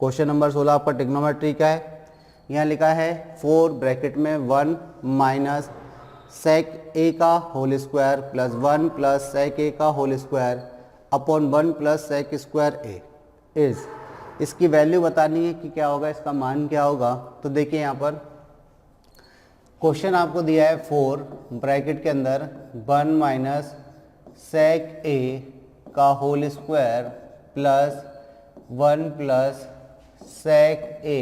Question number 16 आपका trigonometry का है। यहाँ लिखा है 4 ब्रैकेट में 1 माइनस सेक ए का whole square plus 1 plus sec A का whole square upon 1 plus sec square A is, इसकी वैल्यू बतानी है कि क्या होगा, इसका मान क्या होगा। तो देखिए यहाँ पर क्वेश्चन आपको दिया है 4 ब्रैकेट के अंदर 1 माइनस सेक ए का whole square plus 1 plus sec A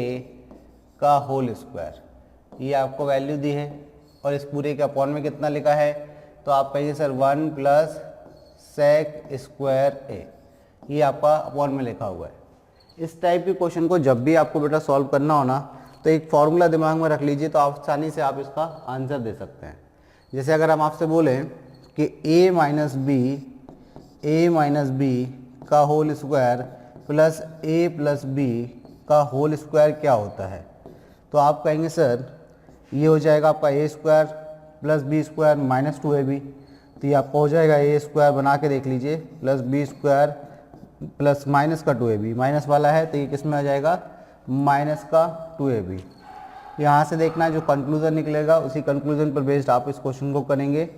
का होल स्क्वायर, ये आपको वैल्यू दी है और इस पूरे के अपॉन में कितना लिखा है, तो आप कहिए सर 1 प्लस सेक स्क्वायर ए, ये आपका अपॉन में लिखा हुआ है। इस टाइप के क्वेश्चन को जब भी आपको बेटा सॉल्व करना हो ना, तो एक फॉर्मूला दिमाग में रख लीजिए, तो आसानी से आप इसका आंसर दे सकते हैं। जैसे अगर हम आपसे बोलें कि a माइनस बी का whole square plus a plus B का होल स्क्वायर क्या होता है, तो आप कहेंगे सर ये हो जाएगा आपका a square plus B square minus 2ab, तो ये आपका हो जाएगा a स्क्वायर, बना के देख लीजिए, plus B square plus minus का 2ab, माइनस वाला है तो ये किस में आ जाएगा, माइनस का 2ab। यहाँ से देखना है जो कंक्लूजन निकलेगा उसी कंक्लूजन पर बेस्ड आप इस क्वेश्चन को करेंगे।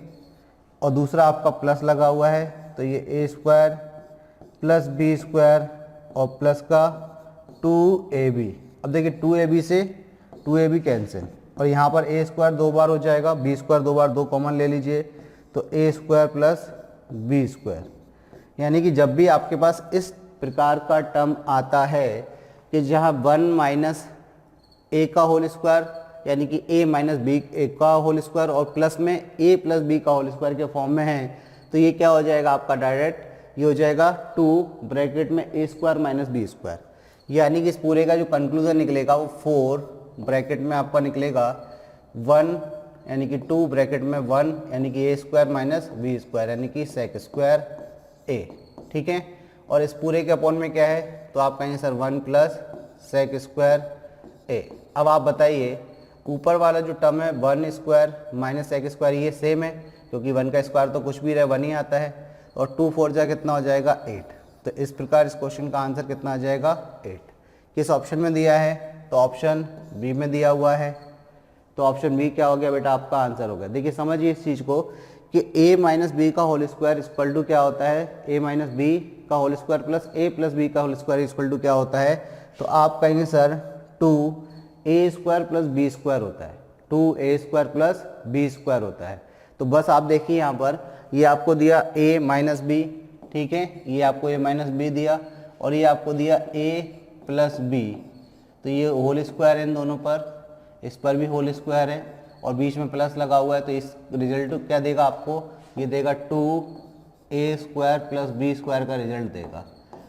और दूसरा आपका प्लस लगा हुआ है तो ये a square plus B square और प्लस का 2ab। अब देखिए 2ab से 2ab कैंसिल, और यहाँ पर a स्क्वायर 2 बार हो जाएगा, b स्क्वायर 2 बार 2 कॉमन ले लीजिए, तो a square plus B square. यानी कि जब भी आपके पास इस प्रकार का टर्म आता है कि जहाँ 1 माइनस ए का होल स्क्वायर यानी कि a माइनस बी का होल स्क्वायर और प्लस में a प्लस बी का होल स्क्वायर के फॉर्म में है, तो ये क्या हो जाएगा आपका डायरेक्ट, ये हो जाएगा 2 ब्रैकेट में a square minus B square. यानी कि इस पूरे का जो कंक्लूजन निकलेगा वो 4 ब्रैकेट में आपका निकलेगा 1 यानी कि 2 ब्रैकेट में 1 यानी कि a square minus B square यानी कि सेक स्क्वायर a, ठीक है। और इस पूरे के अपॉन में क्या है, तो आप कहेंगे sir 1 plus sec square a। अब आप बताइए ऊपर वाला जो टर्म है 1 स्क्वायर माइनस सेक स्क्वायर, ये सेम है क्योंकि 1 का स्क्वायर तो कुछ भी रहे 1 ही आता है, और 2 4 जा कितना हो जाएगा 8। तो इस प्रकार इस क्वेश्चन का आंसर कितना आ जाएगा 8। किस ऑप्शन में दिया है, तो ऑप्शन बी में दिया हुआ है, तो ऑप्शन बी क्या हो गया बेटा, आपका आंसर हो गया। देखिए समझिए इस चीज़ को कि a माइनस बी का होल स्क्वायर इक्वल टू क्या होता है, a माइनस बी का whole square plus a plus B का होल स्क्वायर इक्वल टू क्या होता है, तो आप कहेंगे sir 2a square plus B square होता है, 2a square plus B square होता है। तो बस आप देखिए यहाँ पर ये आपको दिया a माइनस बी, ठीक है, ये आपको a माइनस बी दिया और ये आपको दिया a प्लस बी, तो ये होल स्क्वायर है इन दोनों पर, इस पर भी होल स्क्वायर है और बीच में प्लस लगा हुआ है, तो इस रिजल्ट क्या देगा आपको, ये देगा 2a square plus B square का रिजल्ट देगा।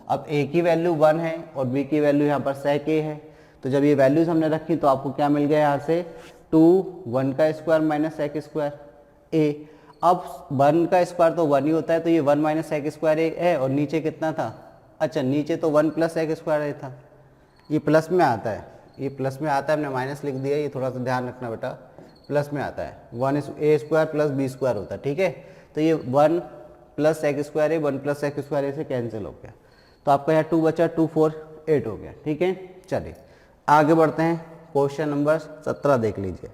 अब a की वैल्यू 1 है और b की वैल्यू यहाँ पर सेक a है, तो जब ये वैल्यूज हमने रखी तो आपको क्या मिल गया यहाँ से 2 1 का square minus sec square a। अब 1 का स्क्वायर तो 1 ही होता है, तो ये 1 माइनस सेक स्क्वायर a है और नीचे कितना था, अच्छा नीचे तो 1 प्लस सेक स्क्वायर a था, ये प्लस में आता है, ये प्लस में आता है, हमने माइनस लिख दिया, ये थोड़ा सा ध्यान रखना बेटा, प्लस में आता है, 1 a square plus B square होता है, ठीक है। तो ये 1 प्लस सेक स्क्वायर है, 1 प्लस सेक स्क्वायर से कैंसिल हो गया, तो आपका यहाँ 2 बचा, 2 4 8 हो गया, ठीक है। चलिए आगे बढ़ते हैं, क्वेश्चन नंबर 17 देख लीजिए।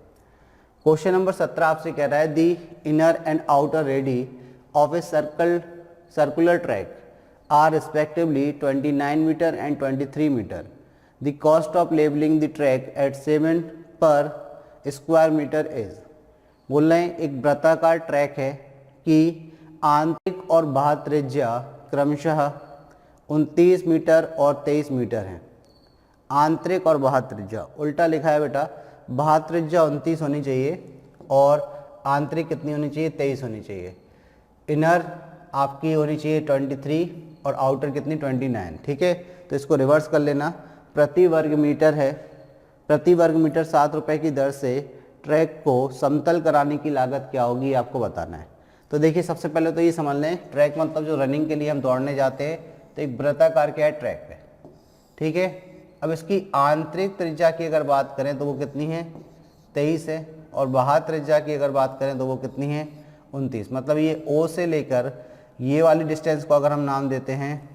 क्वेश्चन नंबर 17 आपसे कह रहा है the inner and outer radii of a circular track are respectively 29 metre and 23 metre. The cost of levelling the track at 7 per square metre is. बोल रहे हैं एक वृत्ताकार ट्रैक है कि आंतरिक और बाह्य त्रिज्या क्रमशः 29 मीटर और 23 मीटर है। आंतरिक और बाह्य त्रिज्या उल्टा लिखा है बेटा, बाह्य त्रिज्या 29 होनी चाहिए और आंतरिक कितनी होनी चाहिए, 23 होनी चाहिए। इनर आपकी होनी चाहिए 23 और आउटर कितनी 29, ठीक है। तो इसको रिवर्स कर लेना, प्रति वर्ग मीटर है, प्रति वर्ग मीटर 7 रुपये की दर से ट्रैक को समतल कराने की लागत क्या होगी आपको बताना है। तो देखिए सबसे पहले तो ये समझ लें, ट्रैक मतलब जो रनिंग के लिए हम दौड़ने जाते हैं, तो एक वृत्ताकार क्या है ट्रैक है, ठीक है। अब इसकी आंतरिक त्रिज्या की अगर बात करें तो वो कितनी है 23 है, और बाह्य त्रिज्या की अगर बात करें तो वो कितनी है 29। मतलब ये O से लेकर ये वाली डिस्टेंस को अगर हम नाम देते हैं,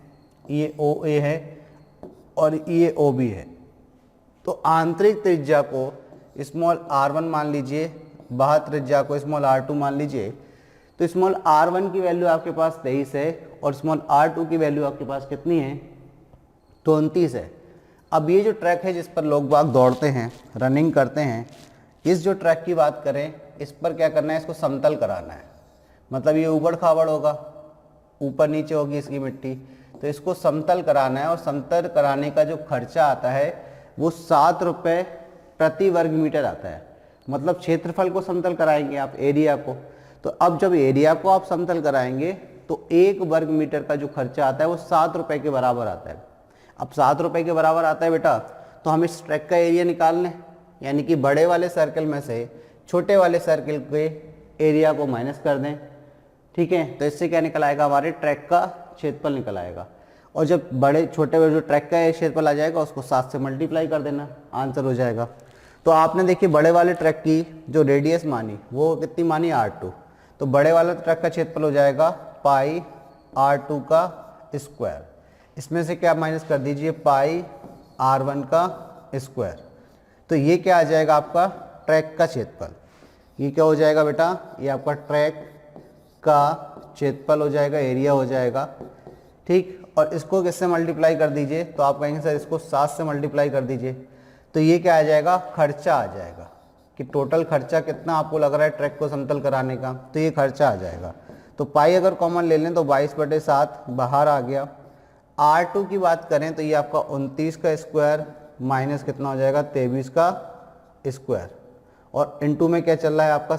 ये OA है और ये ओ बी है। तो आंतरिक त्रिज्या को स्मॉल r1 मान लीजिए, बाह्य त्रिज्या को स्मॉल r2 मान लीजिए। तो स्मॉल r1 की वैल्यू आपके पास 23 है और स्मॉल r2 की वैल्यू आपके पास कितनी है, 29 है। अब ये जो ट्रैक है जिस पर लोग बाग दौड़ते हैं, रनिंग करते हैं, इस जो ट्रैक की बात करें, इस पर क्या करना है, इसको समतल कराना है। मतलब ये ऊबड़ खाबड़ होगा, ऊपर नीचे होगी इसकी मिट्टी, तो इसको समतल कराना है। और समतल कराने का जो खर्चा आता है वो 7 रुपये प्रति वर्ग मीटर आता है। मतलब क्षेत्रफल को समतल कराएंगे आप, एरिया को। तो अब जब एरिया को आप समतल कराएंगे तो 1 वर्ग मीटर का जो खर्चा आता है वो 7 रुपये के बराबर आता है। अब 7 रुपये के बराबर आता है बेटा, तो हम इस ट्रैक का एरिया निकाल लें, यानी कि बड़े वाले सर्कल में से छोटे वाले सर्कल के एरिया को माइनस कर दें। ठीक है, तो इससे क्या निकल आएगा, हमारे ट्रैक का क्षेत्रफल निकल आएगा। और जब बड़े छोटे जो ट्रैक का क्षेत्रफल आ जाएगा उसको 7 से मल्टीप्लाई कर देना, आंसर हो जाएगा। तो आपने देखिए बड़े वाले ट्रैक की जो रेडियस मानी वो कितनी मानी, r2। तो बड़े वाले ट्रैक का क्षेत्रफल हो जाएगा पाई r2 का स्क्वायर। इसमें से क्या माइनस कर दीजिए, पाई r1 का स्क्वायर। तो ये क्या आ जाएगा, आपका ट्रैक का क्षेत्रफल। ये क्या हो जाएगा बेटा, ये आपका ट्रैक का क्षेत्रफल हो जाएगा, एरिया हो जाएगा। ठीक, और इसको किससे मल्टीप्लाई कर दीजिए, तो आप कहेंगे सर इसको 7 से मल्टीप्लाई कर दीजिए। तो ये क्या आ जाएगा, खर्चा आ जाएगा कि टोटल खर्चा कितना आपको लग रहा है ट्रैक को समतल कराने का, तो ये खर्चा आ जाएगा। तो पाई अगर कॉमन ले लें तो 22/7 बाहर आ गया। r2 की बात करें तो ये आपका 29 का स्क्वायर माइनस कितना हो जाएगा, 23 का स्क्वायर, और इनटू में क्या चल रहा है आपका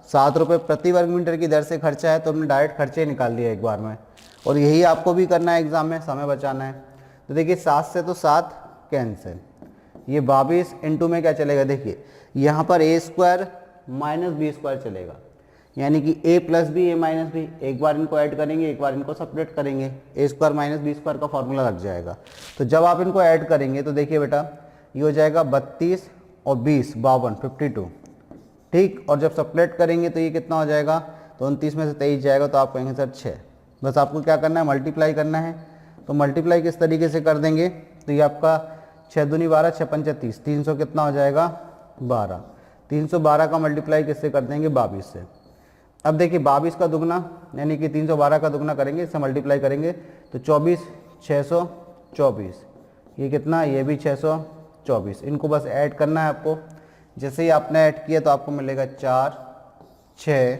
7 रुपये प्रति वर्ग मीटर की दर से खर्चा है। तो हमने डायरेक्ट खर्चे निकाल लिया एक बार में, और यही आपको भी करना है एग्जाम में, समय बचाना है। तो देखिए 7 से तो 7 कैंसिल, ये 22 इंटू में क्या चलेगा, देखिए यहाँ पर a square minus B square चलेगा, यानी कि a plus B A minus B. एक बार इनको ऐड करेंगे, एक बार इनको सेपरेट करेंगे, a square minus B square का फॉर्मूला लग जाएगा। तो जब आप इनको ऐड करेंगे तो देखिए बेटा ये हो जाएगा 32 और 20 52 52। ठीक, और जब सेपरेट करेंगे तो ये कितना हो जाएगा, तो 29 में से 23 जाएगा, तो आप कहेंगे सर 6। बस आपको क्या करना है, मल्टीप्लाई करना है। तो मल्टीप्लाई किस तरीके से कर देंगे, तो ये आपका 6 दूनी 12 6 पंचे 30, 300 कितना हो जाएगा 12। 312 का मल्टीप्लाई किससे कर देंगे, 22 से। अब देखिए 22 का दुगना यानी कि 312 का दुगना करेंगे, इससे मल्टीप्लाई करेंगे तो 24 624, ये कितना, ये भी 624। इनको बस ऐड करना है आपको। जैसे ही आपने ऐड किया तो आपको मिलेगा 4 6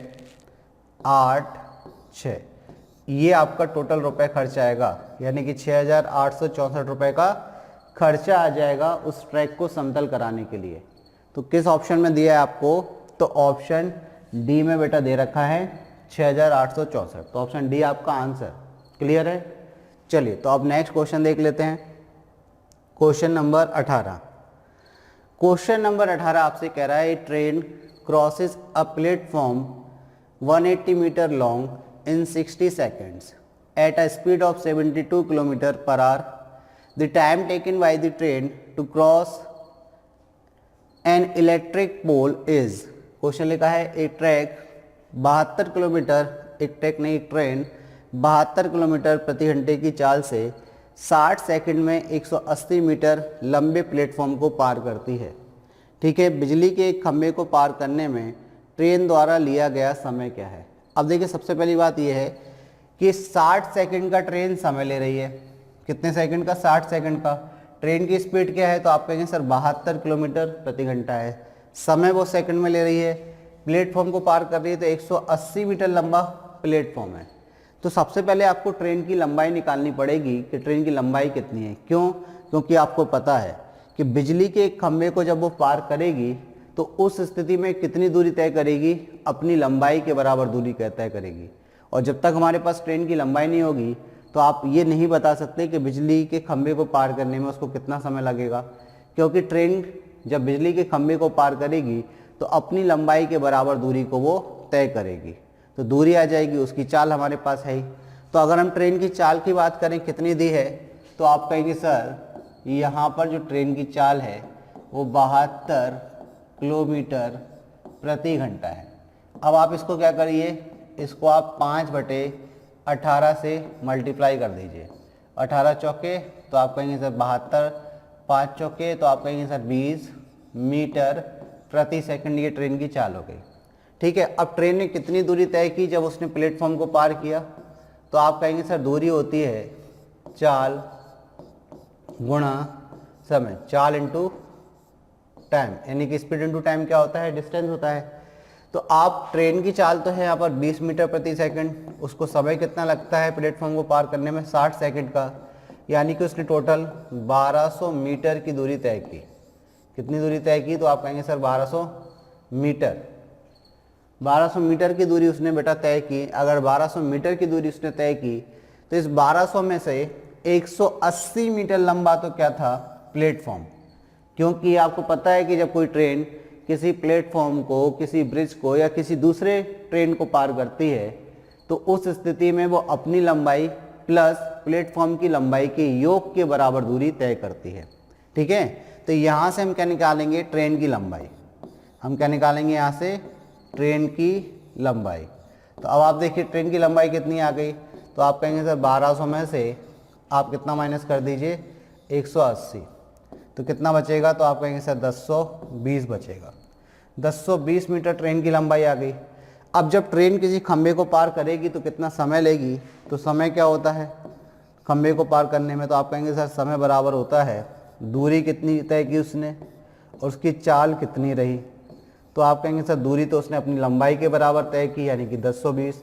8 6। ये आपका टोटल रुपए खर्च आएगा, यानी कि 6864 रुपये का खर्चा आ जाएगा उस ट्रैक को समतल कराने के लिए। तो किस ऑप्शन में दिया है आपको, तो ऑप्शन डी में बेटा दे रखा है 6864। तो ऑप्शन डी आपका आंसर। क्लियर है। चलिए तो अब नेक्स्ट क्वेश्चन देख लेते हैं, क्वेश्चन नंबर 18। क्वेश्चन नंबर 18 आपसे कह रहा है train crosses a platform 180 metre long in 60 seconds at a speed of 72 km/h. The time taken by the train to cross an electric pole is, question लिखा है एक ट्रैक 72 किलोमीटर, एक track नहीं एक ट्रेन 72 किलोमीटर प्रति घंटे की चाल से 60 सेकंड में 180 मीटर लंबे प्लेटफॉर्म को पार करती है। ठीक है, बिजली के एक खंभे को पार करने में ट्रेन द्वारा लिया गया समय क्या है। अब देखिए सबसे पहली बात यह है कि 60 सेकंड का ट्रेन समय ले रही है। कितने सेकंड का, 60 सेकंड का। ट्रेन की स्पीड क्या है, तो आप कहेंगे सर 72 किलोमीटर प्रति घंटा है। समय वो सेकंड में ले रही है, प्लेटफॉर्म को पार कर रही है, तो 180 मीटर लंबा प्लेटफॉर्म है। तो सबसे पहले आपको ट्रेन की लंबाई निकालनी पड़ेगी कि ट्रेन की लंबाई कितनी है। क्यों, क्योंकि आपको पता है कि बिजली के एक खंभे को जब वो पार करेगी तो उस स्थिति में कितनी दूरी तय करेगी, अपनी लंबाई के बराबर दूरी तय करेगी। और जब तक हमारे पास ट्रेन की लंबाई नहीं होगी तो आप ये नहीं बता सकते कि बिजली के खंभे को पार करने में उसको कितना समय लगेगा, क्योंकि ट्रेन जब बिजली के खंभे को पार करेगी तो अपनी लंबाई के बराबर दूरी को वो तय करेगी। तो दूरी आ जाएगी, उसकी चाल हमारे पास है ही। तो अगर हम ट्रेन की चाल की बात करें कितनी दी है, तो आप कहेंगे सर यहाँ पर जो ट्रेन की चाल है वो 72 किलोमीटर प्रति घंटा है। अब आप इसको क्या करिए, इसको आप 5/18 से मल्टीप्लाई कर दीजिए। 18 चौके तो आप कहेंगे सर 72, 5 चौके तो आप कहेंगे सर 20 मीटर प्रति सेकंड ये ट्रेन की चाल हो गई। ठीक है, अब ट्रेन ने कितनी दूरी तय की जब उसने प्लेटफॉर्म को पार किया, तो आप कहेंगे सर दूरी होती है चाल गुणा समय, चाल इंटू टाइम, यानी कि स्पीड इंटू टाइम क्या होता है, डिस्टेंस होता है। तो आप ट्रेन की चाल तो है यहाँ पर 20 मीटर प्रति सेकंड, उसको समय कितना लगता है प्लेटफॉर्म को पार करने में, 60 सेकंड का, यानी कि उसने टोटल 1200 मीटर की दूरी तय की। कितनी दूरी तय की, तो आप कहेंगे सर 1200 मीटर। 1200 मीटर की दूरी उसने बेटा तय की। अगर 1200 मीटर की दूरी उसने तय की तो इस 1200 में से 180 मीटर लंबा तो क्या था, प्लेटफॉर्म। क्योंकि आपको पता है कि जब कोई ट्रेन किसी प्लेटफॉर्म को, किसी ब्रिज को या किसी दूसरे ट्रेन को पार करती है तो उस स्थिति में वो अपनी लंबाई प्लस प्लेटफॉर्म की लंबाई के योग के बराबर दूरी तय करती है। ठीक है, तो यहाँ से हम क्या निकालेंगे, ट्रेन की लंबाई। हम क्या निकालेंगे यहाँ से, ट्रेन की लंबाई। तो अब आप देखिए ट्रेन की लंबाई कितनी आ गई, तो आप कहेंगे सर 1200 में से आप कितना माइनस कर दीजिए, 180, तो कितना बचेगा, तो आप कहेंगे सर 1020 बचेगा। 1020 मीटर ट्रेन की लंबाई आ गई। अब जब ट्रेन किसी खंबे को पार करेगी तो कितना समय लेगी, तो समय क्या होता है खंबे को पार करने में, तो आप कहेंगे सर समय बराबर होता है दूरी कितनी तय की उसने और उसकी चाल कितनी रही। तो आप कहेंगे सर दूरी तो उसने अपनी लंबाई के बराबर तय की यानी कि 1020,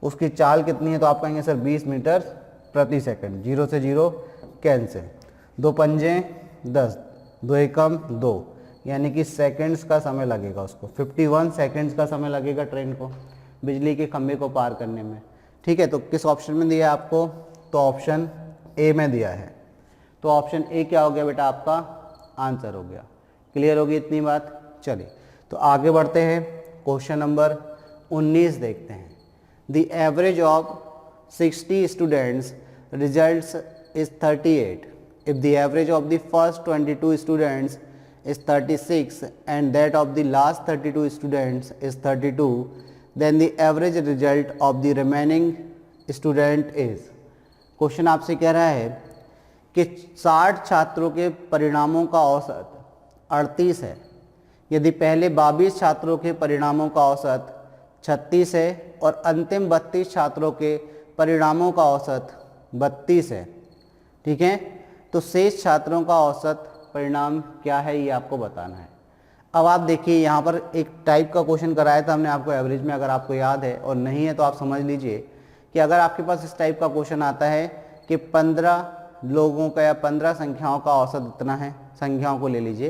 उसकी चाल कितनी है, तो आप कहेंगे सर 20 मीटर प्रति सेकंड। 0 से 0 कैंसिल, 2 पंजे 10, 2 एकम 2, यानी कि सेकंड्स का समय लगेगा उसको, 51 सेकंड्स का समय लगेगा ट्रेन को बिजली के खंभे को पार करने में। ठीक है, तो किस ऑप्शन में दिया है आपको, तो ऑप्शन ए में दिया है। तो ऑप्शन ए क्या हो गया बेटा, आपका आंसर हो गया। क्लियर होगी इतनी बात। चलिए तो आगे बढ़ते हैं, क्वेश्चन नंबर 19 देखते हैं। The average of 60 students results is 38 if the average of the first 22 students is 36 and that of the last 32 students is 32, then the average result of the remaining student is। Question आपसे कह रहा है कि 60 छात्रों के परिणामों का औसत 38 है, यदि पहले 22 छात्रों के परिणामों का औसत 36 है और अंतिम 32 छात्रों के परिणामों का औसत 32 है। ठीक है, तो शेष छात्रों का औसत परिणाम क्या है ये आपको बताना है। अब आप देखिए यहाँ पर एक टाइप का क्वेश्चन कराया था हमने आपको एवरेज में, अगर आपको याद है, और नहीं है तो आप समझ लीजिए कि अगर आपके पास इस टाइप का क्वेश्चन आता है कि 15 लोगों का या 15 संख्याओं का औसत इतना है, संख्याओं को ले लीजिए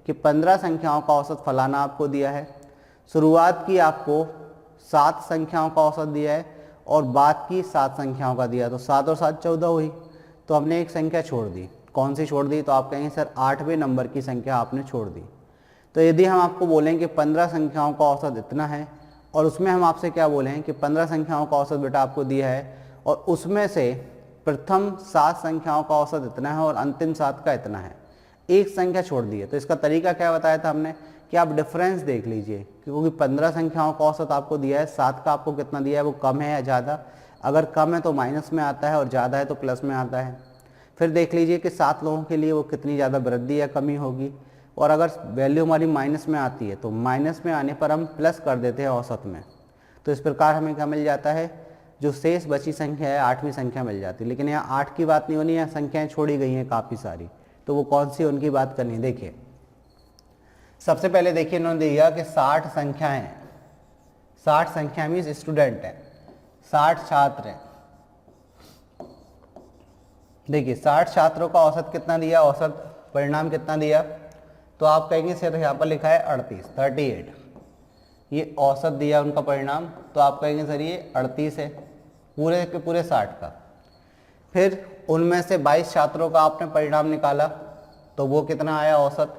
कि 15 संख्याओं का औसत फलाना आपको दिया है, शुरुआत की आपको 7 संख्याओं का औसत दिया है और बाद की 7 संख्याओं का दिया, तो 7 और 7 14 हुई। तो हमने एक संख्या छोड़ दी, कौन सी छोड़ दी, तो आप कहेंगे सर 8वें नंबर की संख्या आपने छोड़ दी। तो यदि हम आपको बोलें कि 15 संख्याओं का औसत इतना है और उसमें हम आपसे क्या बोलें कि 15 संख्याओं का औसत बेटा आपको दिया है और उसमें से प्रथम 7 संख्याओं का औसत इतना है और अंतिम 7 का इतना है, एक संख्या छोड़ दी है। तो इसका तरीका क्या बताया था हमने कि आप डिफरेंस देख लीजिए, क्योंकि 15 संख्याओं का औसत आपको दिया है, 7 का आपको कितना दिया है, वो कम है या ज़्यादा, अगर कम है तो माइनस में आता है और ज़्यादा है तो प्लस में आता है। फिर देख लीजिए कि 7 लोगों के लिए वो कितनी ज़्यादा वृद्धि या कमी होगी, और अगर वैल्यू हमारी माइनस में आती है तो माइनस में आने पर हम प्लस कर देते हैं औसत में। तो इस प्रकार हमें क्या मिल जाता है, जो शेष बची संख्या है 8वीं संख्या मिल जाती है। लेकिन यहाँ 8 की बात नहीं होनी, यहाँ संख्याएँ छोड़ी गई हैं काफ़ी सारी, तो वो कौन सी उनकी बात करनी है। देखिए सबसे पहले देखिए इन्होंने दिया कि 60 संख्याएँ, 60 संख्या मीन्स स्टूडेंट हैं, 60 छात्र हैं। देखिए 60 छात्रों का औसत कितना दिया, औसत परिणाम कितना दिया, तो आप कहेंगे सर यहाँ पर लिखा है 38, ये औसत दिया उनका परिणाम, तो आप कहेंगे सर ये 38 है पूरे के पूरे 60 का। फिर उनमें से 22 छात्रों का आपने परिणाम निकाला तो वो कितना आया औसत,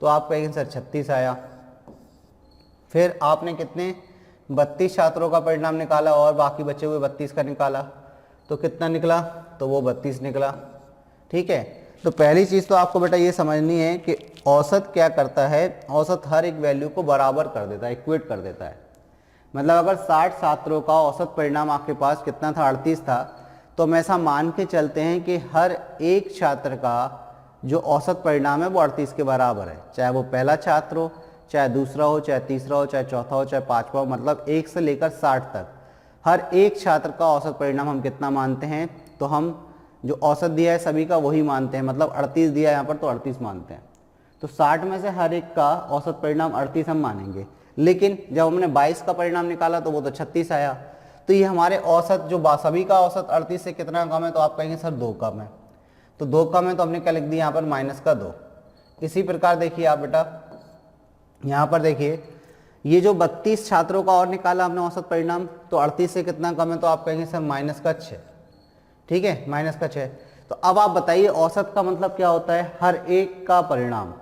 तो आप कहेंगे सर 36 आया। फिर आपने कितने 32 छात्रों का परिणाम निकाला और बाकी बचे हुए 32 का निकाला, तो कितना निकला, तो वो 32 निकला। ठीक है, तो पहली चीज़ तो आपको बेटा ये समझनी है कि औसत क्या करता है, औसत हर एक वैल्यू को बराबर कर देता है, इक्वेट कर देता है। मतलब अगर 60 छात्रों का औसत परिणाम आपके पास कितना था, 38 था, तो तो हम ऐसा मान के चलते हैं कि हर एक छात्र का जो औसत परिणाम है वो 38 के बराबर है, चाहे वो पहला छात्र हो, चाहे दूसरा हो, चाहे तीसरा हो, चाहे चौथा हो, चाहे पाँचवा हो, मतलब 1 से लेकर 60 तक हर एक छात्र का औसत परिणाम हम कितना मानते हैं, तो हम जो औसत दिया है सभी का वही मानते हैं, मतलब 38 दिया है यहाँ पर तो 38 मानते हैं। तो 60 में से हर एक का औसत परिणाम 38 हम मानेंगे। लेकिन जब हमने 22 का परिणाम निकाला तो वो तो 36 आया। तो ये हमारे औसत जो सभी का औसत 38 से कितना कम है, तो आप कहेंगे सर 2 कम है। तो 2 कम है तो हमने क्या लिख दिया यहाँ पर -2। इसी प्रकार देखिए आप बेटा यहाँ पर देखिए ये जो 32 छात्रों का और निकाला हमने औसत परिणाम, तो 38 से कितना कम है, तो आप कहेंगे सर -6। ठीक है, -6। तो अब आप बताइए औसत का मतलब क्या होता है, हर एक का परिणाम,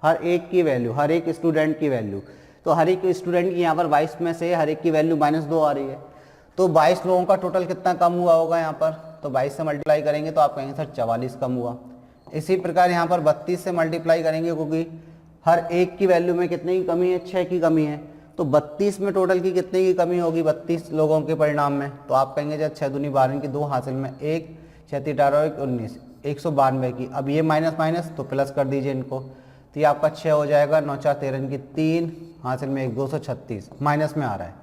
हर एक की वैल्यू, हर एक स्टूडेंट की वैल्यू। तो हर एक स्टूडेंट की यहाँ पर 22 में से हर एक की वैल्यू -2 आ रही है, तो 22 लोगों का टोटल कितना कम हुआ होगा यहाँ पर, तो 22 से मल्टीप्लाई करेंगे तो आप कहेंगे सर 44 कम हुआ। इसी प्रकार यहाँ पर 32 से मल्टीप्लाई करेंगे क्योंकि हर एक की वैल्यू में कितने की कमी है, 6 की कमी है, तो 32 में टोटल की कितने की कमी होगी, 32 लोगों के परिणाम में, तो आप कहेंगे जब 6 दूनी 12 की 2 हासिल में 1, 6 18 19, 192 की। अब ये माइनस माइनस तो प्लस कर दीजिए इनको, तो ये आपका 6 हो जाएगा, 9 4 13 की 3 हासिल में 1, 236 माइनस में आ रहा है,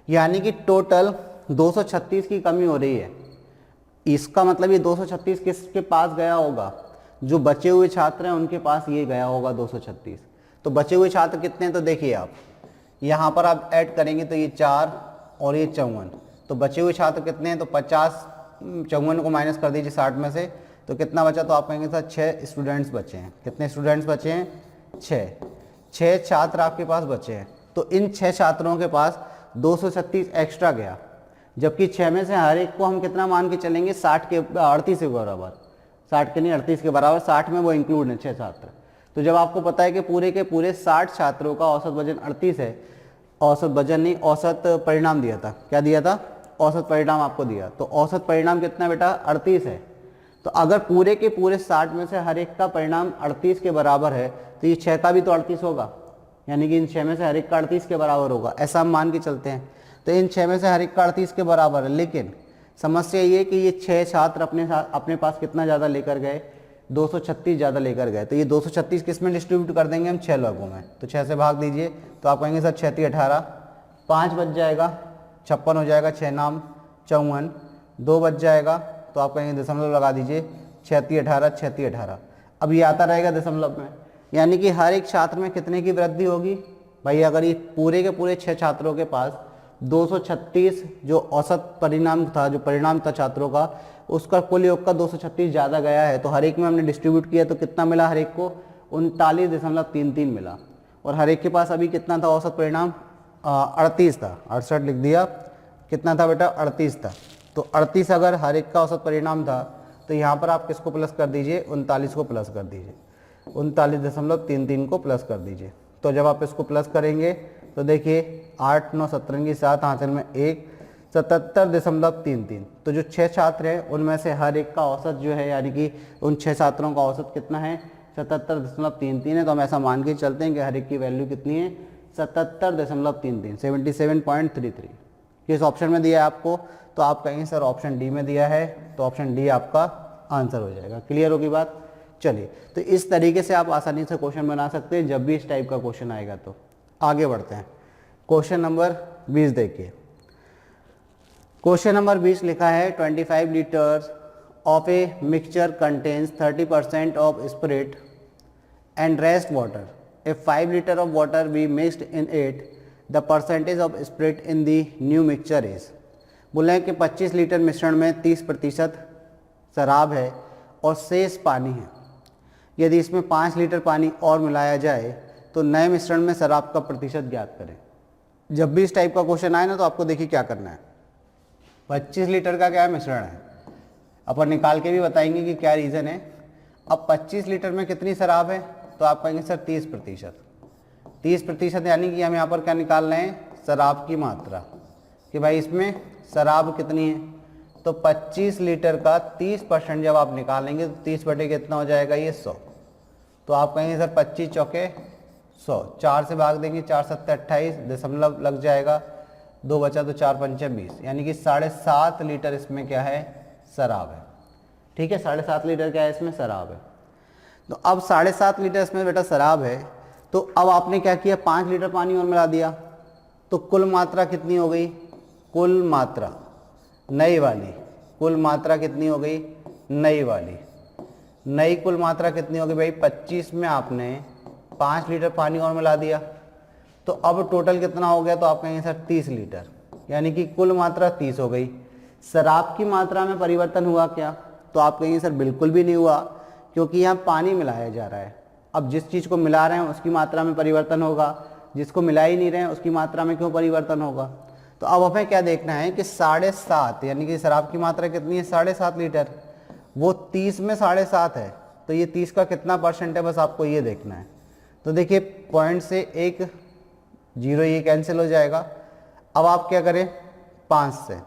यानी कि टोटल 236 की कमी हो रही है। इसका मतलब ये 236 किसके पास गया होगा, जो बचे हुए छात्र हैं उनके पास ये गया होगा 236। तो बचे हुए छात्र कितने हैं, तो देखिए आप यहाँ पर आप ऐड करेंगे तो ये 4 और ये 54, तो बचे हुए छात्र कितने हैं, तो 50, 54 को माइनस कर दीजिए 60 में से, तो कितना बचा, तो आप कहेंगे सर 6 स्टूडेंट्स बचे हैं। कितने स्टूडेंट्स बचे हैं, 6 छात्र आपके पास बचे हैं। तो इन 6 छात्रों के पास 236 एक्स्ट्रा गया, जबकि 6 में से हर एक को हम कितना मान के चलेंगे, 38 के बराबर, 60 के नहीं 38 के बराबर, 60 में वो इंक्लूड है 6 छात्र। तो जब आपको पता है कि पूरे के पूरे 60 छात्रों का औसत वजन 38 है, औसत वजन नहीं औसत परिणाम दिया था, क्या दिया था, औसत परिणाम आपको दिया, तो औसत परिणाम कितना बेटा 38 है। तो अगर पूरे के पूरे 60 में से हर एक का परिणाम 38 के बराबर है, तो ये 6 का भी तो 38 होगा, यानी कि इन 6 में से हर एक का 38 के बराबर होगा, ऐसा हम मान के चलते हैं। तो इन 6 में से हर एक का 38 के बराबर है, लेकिन समस्या ये कि ये 6 छात्र अपने पास कितना ज़्यादा लेकर गए, 236 ज़्यादा लेकर गए। तो ये 236 किस में डिस्ट्रीब्यूट कर देंगे हम, 6 लोगों में, तो 6 से भाग दीजिए, तो आप कहेंगे सर 6 × 18, 5 बच जाएगा, 56 हो जाएगा, 6 नाम 54, 2 बच जाएगा, तो आप कहेंगे दशमलव लगा दीजिए, 6 × 18, 6 × 18। अब ये आता रहेगा दशमलव में, यानी कि हर एक छात्र में कितने की वृद्धि होगी भाई, अगर ये पूरे के पूरे 6 छात्रों के पास 236 जो औसत परिणाम था, जो परिणाम था छात्रों का, उसका कुल योग का 236 ज़्यादा गया है, तो हर एक में हमने डिस्ट्रीब्यूट किया तो कितना मिला, हर एक को 39.33 मिला। और हर एक के पास अभी कितना था औसत परिणाम, 38 था, 68 लिख दिया, कितना था बेटा 38 था। तो 38 अगर हर एक का औसत परिणाम था, तो यहाँ पर आप किसको प्लस कर दीजिए, 39 को प्लस कर दीजिए, 39.33 को प्लस कर दीजिए। तो जब आप इसको प्लस करेंगे तो देखिए 8 9 17 की 7 हासिल में 1, 77.33। तो जो 6 छात्र हैं उनमें से हर एक का औसत जो है, यानी कि उन 6 छात्रों का औसत कितना है, 77.33 है। तो हम ऐसा मान के चलते हैं कि हर एक की वैल्यू कितनी है, 77.33, 77.33। किस ऑप्शन में दिया है आपको, तो आप कहेंगे सर ऑप्शन डी में दिया है, तो ऑप्शन डी आपका आंसर हो जाएगा। क्लियर होगी बात। चलिए, तो इस तरीके से आप आसानी से क्वेश्चन बना सकते हैं जब भी इस टाइप का क्वेश्चन आएगा। तो आगे बढ़ते हैं, क्वेश्चन नंबर 20 देखिए। क्वेश्चन नंबर 20 लिखा है 25 litres of a mixture contains 30% of spirit and rest water. If 5 litre of water be mixed in it, the percentage of spirit in the new mixture is. बोले हैं कि 25 litre मिश्रण में 30% शराब है और शेष पानी है। यदि इसमें 5 लीटर पानी और मिलाया जाए तो नए मिश्रण में शराब का प्रतिशत ज्ञात करें। जब भी इस टाइप का क्वेश्चन आए ना, तो आपको देखिए क्या करना है। 25 लीटर का क्या मिश्रण है, अपन निकाल के भी बताएंगे कि क्या रीज़न है। अब 25 लीटर में कितनी शराब है, तो आप कहेंगे सर 30%। 30% यानी कि हम यहाँ पर क्या निकाल रहे हैं, शराब की मात्रा, कि भाई इसमें शराब कितनी है। तो 25 लीटर का 30% जब आप निकालेंगे तो 30 बटे कितना हो जाएगा, ये 100। तो आप कहेंगे सर 25 चौके 100, 4 से भाग देंगे, 4 7 28, दशमलव लग जाएगा, 2 बचा तो 4 पंचे 20, यानी कि 7.5 लीटर इसमें क्या है, शराब है। ठीक है, 7.5 लीटर क्या है इसमें, शराब है। तो अब 7.5 लीटर इसमें बेटा शराब है, तो अब आपने क्या किया, 5 लीटर पानी और मिला दिया, तो कुल मात्रा कितनी हो गई, कुल मात्रा नई वाली, कुल मात्रा कितनी हो गई, नई वाली, नई कुल मात्रा कितनी होगी भाई, 25 में आपने 5 लीटर पानी और मिला दिया, तो अब टोटल कितना हो गया, तो आप कहेंगे सर 30 लीटर, यानी कि कुल मात्रा 30 हो गई। शराब की मात्रा में परिवर्तन हुआ क्या, तो आप कहेंगे सर बिल्कुल भी नहीं हुआ, क्योंकि यहाँ पानी मिलाया जा रहा है। अब जिस चीज़ को मिला रहे हैं उसकी मात्रा में परिवर्तन होगा, जिसको मिला ही नहीं रहे हैं उसकी मात्रा में क्यों परिवर्तन होगा। तो अब हमें क्या देखना है कि 7.5 यानी कि शराब की मात्रा कितनी है, 7.5 लीटर, वो 30 में 7.5 है, तो ये 30 का कितना परसेंट है, बस आपको ये देखना है। तो देखिए पॉइंट से एक जीरो ये कैंसिल हो जाएगा। अब आप क्या करें, 5 से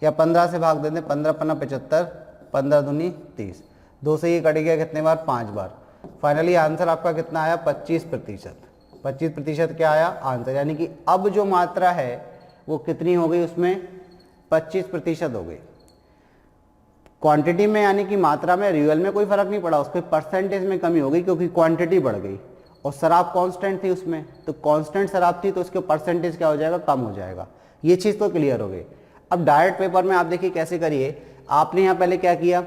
या 15 से भाग देते, 15 पन्ना 75, 15 दूनी 30, 2 से ये कट गया कितने बार, 5 बार। फाइनली आंसर आपका कितना आया, 25%। 25% क्या आया आंसर, यानी कि अब जो मात्रा है वो कितनी हो गई, उसमें 25% हो गई। क्वांटिटी में यानी कि मात्रा में, रियल में कोई फर्क नहीं पड़ा, उसके परसेंटेज में कमी हो गई क्योंकि क्वांटिटी बढ़ गई, और शराब कांस्टेंट थी उसमें, तो कांस्टेंट शराब थी तो उसके परसेंटेज क्या हो जाएगा, कम हो जाएगा। ये चीज़ तो क्लियर हो गई। अब डायरेक्ट पेपर में आप देखिए कैसे करिए, आपने यहाँ पहले क्या किया,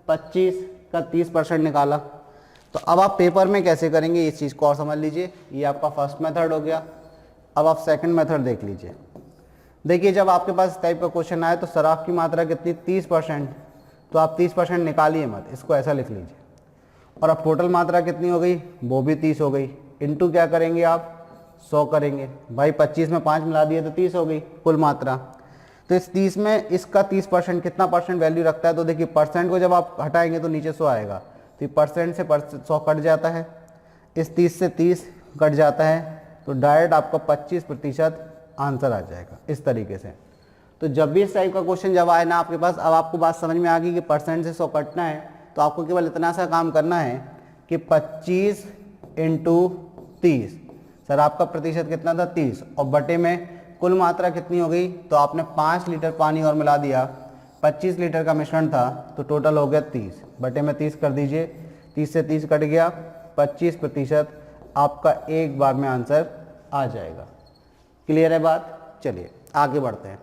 25 का 30% निकाला, तो अब आप पेपर में कैसे करेंगे इस चीज़ को और समझ लीजिए। ये आपका फर्स्ट मेथड हो गया। अब आप सेकंड मेथड देख लीजिए। देखिए जब आपके पास इस टाइप का क्वेश्चन आए तो शराब की मात्रा कितनी, 30%, तो आप 30% निकालिए मत, इसको ऐसा लिख लीजिए। और अब टोटल मात्रा कितनी हो गई, वो भी 30 हो गई, इनटू क्या करेंगे आप, 100 करेंगे। भाई 25 में 5 मिला दिए तो 30 हो गई कुल मात्रा। तो इस 30 में इसका 30% कितना परसेंट वैल्यू रखता है, तो देखिए परसेंट को जब आप हटाएंगे तो नीचे 100 आएगा, तो परसेंट से 100 कट जाता है, इस 30 से 30 कट जाता है, तो डायरेक्ट आपका 25% आंसर आ जाएगा इस तरीके से। तो जब भी इस टाइप का क्वेश्चन जब आए ना आपके पास, अब आपको बात समझ में आ गई कि परसेंट से 100 कटना है, तो आपको केवल इतना सा काम करना है कि 25 × 30, सर आपका प्रतिशत कितना था 30, और बटे में कुल मात्रा कितनी हो गई, तो आपने 5 लीटर पानी और मिला दिया, 25 लीटर का मिश्रण था, तो टोटल हो गया 30, बटे में 30 कर दीजिए, 30 से 30 कट गया, 25% आपका एक बार में आंसर आ जाएगा। क्लियर है बात, चलिए आगे बढ़ते हैं।